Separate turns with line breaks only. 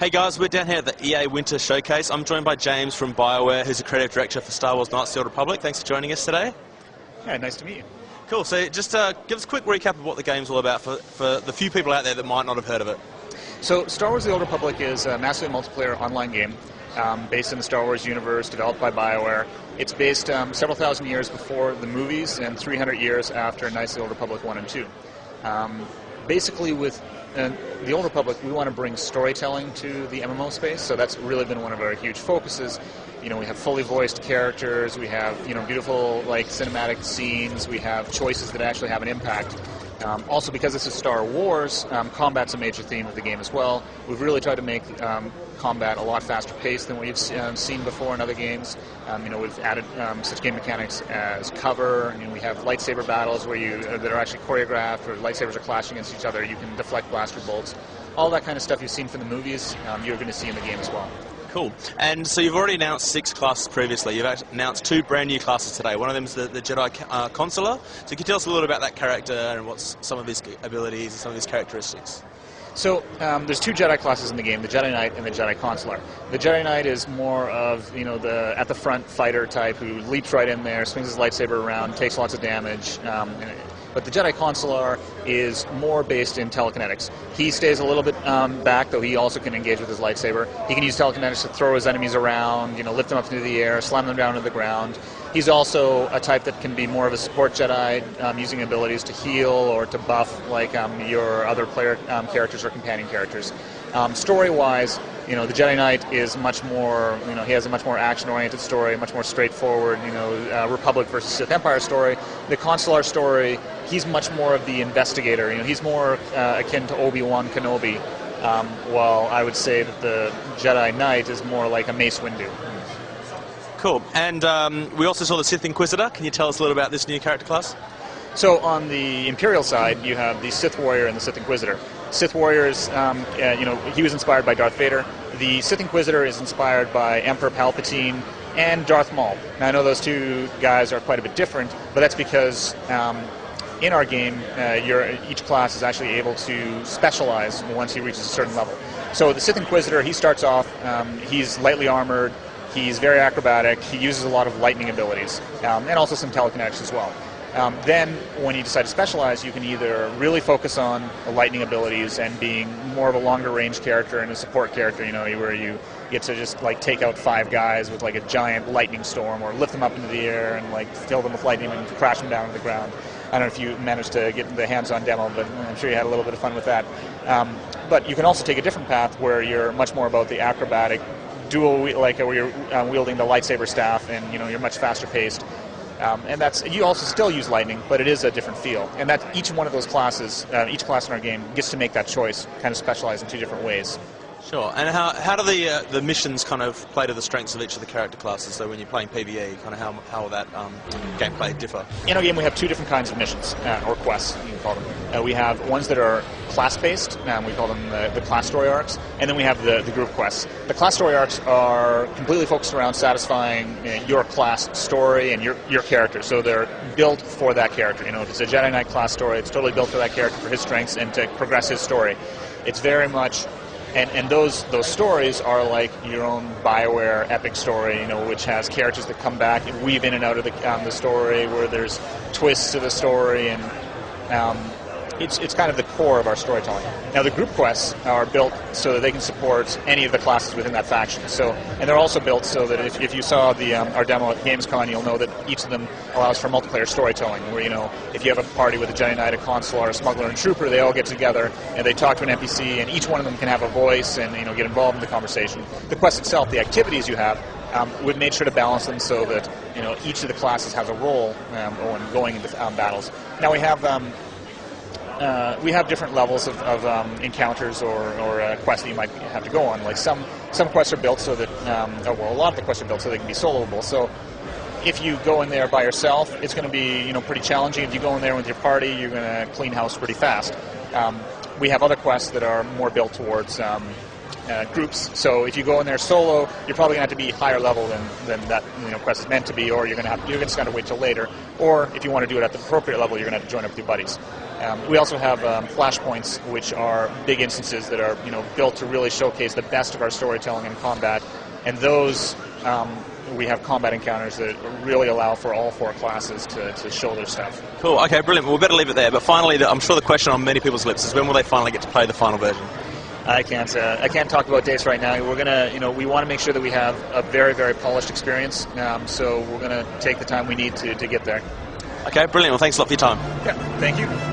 Hey guys, we're down here at the EA Winter Showcase. I'm joined by James from BioWare, who's the creative director for Star Wars Knights of the Old Republic. Thanks for joining us today.
Yeah, nice to meet you.
Cool, so just give us a quick recap of what the game's all about for the few people out there that might not have heard of it.
So Star Wars The Old Republic is a massively multiplayer online game based in the Star Wars universe, developed by BioWare. It's based several thousand years before the movies and 300 years after Knights of the Old Republic 1 and 2. Basically, with the Old Republic, we want to bring storytelling to the MMO space, so that's really been one of our huge focuses. You know, we have fully voiced characters, we have beautiful cinematic scenes, we have choices that actually have an impact. Also, because this is Star Wars, combat's a major theme of the game as well. We've really tried to make combat a lot faster paced than we've seen before in other games. We've added such game mechanics as cover. We have lightsaber battles where that are actually choreographed, where lightsabers are clashing against each other. You can deflect blaster bolts. All that kind of stuff you've seen from the movies, you're going to see in the game as well.
Cool. And so you've already announced 6 classes previously. You've announced 2 brand new classes today. One of them is the Jedi Consular. So can you tell us a little about that character and what's some of his abilities and some of his characteristics?
So there's 2 Jedi classes in the game, the Jedi Knight and the Jedi Consular. The Jedi Knight is more of the at the front fighter type who leaps right in there, swings his lightsaber around, takes lots of damage. But the Jedi Consular is more based in telekinetics. He stays a little bit back, though he also can engage with his lightsaber. He can use telekinetics to throw his enemies around, lift them up into the air, slam them down to the ground. He's also a type that can be more of a support Jedi, using abilities to heal or to buff like your other player characters or companion characters. Story-wise, the Jedi Knight is much more, he has a much more action-oriented story, much more straightforward, Republic versus Sith Empire story. The Consular story, he's much more of the investigator. He's more akin to Obi-Wan Kenobi, while I would say that the Jedi Knight is more like a Mace Windu.
Cool. And we also saw the Sith Inquisitor. Can you tell us a little about this new character class?
So on the Imperial side, you have the Sith Warrior and the Sith Inquisitor. Sith Warriors, he was inspired by Darth Vader. The Sith Inquisitor is inspired by Emperor Palpatine and Darth Maul. Now, I know those 2 guys are quite a bit different, but that's because in our game, each class is actually able to specialize once he reaches a certain level. So the Sith Inquisitor, he starts off, he's lightly armored, he's very acrobatic, he uses a lot of lightning abilities, and also some telekinetics as well. Then, when you decide to specialize, you can either really focus on the lightning abilities and being more of a longer-range character and a support character, where you get to just take out 5 guys with a giant lightning storm, or lift them up into the air and fill them with lightning and crash them down to the ground. I don't know if you managed to get the hands-on demo, but I'm sure you had a little bit of fun with that. But you can also take a different path where you're much more about the acrobatic dual, where you're wielding the lightsaber staff, and you're much faster paced. And you also still use lightning, but it is a different feel. And that each one of those classes, each class in our game gets to make that choice, kind of specialize in 2 different ways.
Sure. And how do the missions kind of play to the strengths of each of the character classes? So when you're playing PvE, kind of how will that gameplay differ?
In our game, we have 2 different kinds of missions, or quests, you can call them. We have ones that are class-based, we call them the class story arcs, and then we have the group quests. The class story arcs are completely focused around satisfying your class story and your character, so they're built for that character. If it's a Jedi Knight class story, it's totally built for that character, for his strengths, and to progress his story. It's very much... And those stories are like your own BioWare epic story, which has characters that come back and weave in and out of the story, where there's twists to the story, and it's kind of the core of our storytelling. Now, the group quests are built so that they can support any of the classes within that faction. And they're also built so that if you saw our demo at Gamescom, you'll know that each of them allows for multiplayer storytelling, where, if you have a party with a Jedi Knight, a Consular, a Smuggler, and Trooper, they all get together and they talk to an NPC, and each one of them can have a voice and, get involved in the conversation. The quest itself, the activities you have, we've made sure to balance them so that, each of the classes has a role when going into battles. Now, we have different levels of encounters or quests that you might have to go on. Like some quests are built so that, a lot of the quests are built so they can be soloable. So if you go in there by yourself, it's going to be pretty challenging. If you go in there with your party, you're going to clean house pretty fast. We have other quests that are more built towards groups. So if you go in there solo, you're probably going to have to be higher level than that quest is meant to be, or you're just going to wait till later. Or if you want to do it at the appropriate level, you're going to have to join up with your buddies. We also have flashpoints, which are big instances that are built to really showcase the best of our storytelling and combat, and those we have combat encounters that really allow for all 4 classes to show their stuff.
Cool. Okay, brilliant. Well, we better leave it there. But finally, I'm sure the question on many people's lips is when will they finally get to play the final version?
I can't talk about dates right now. We're gonna, we want to make sure that we have a very, very polished experience. So we're gonna take the time we need to get there.
Okay, brilliant. Well, thanks a lot for your time.
Yeah, thank you.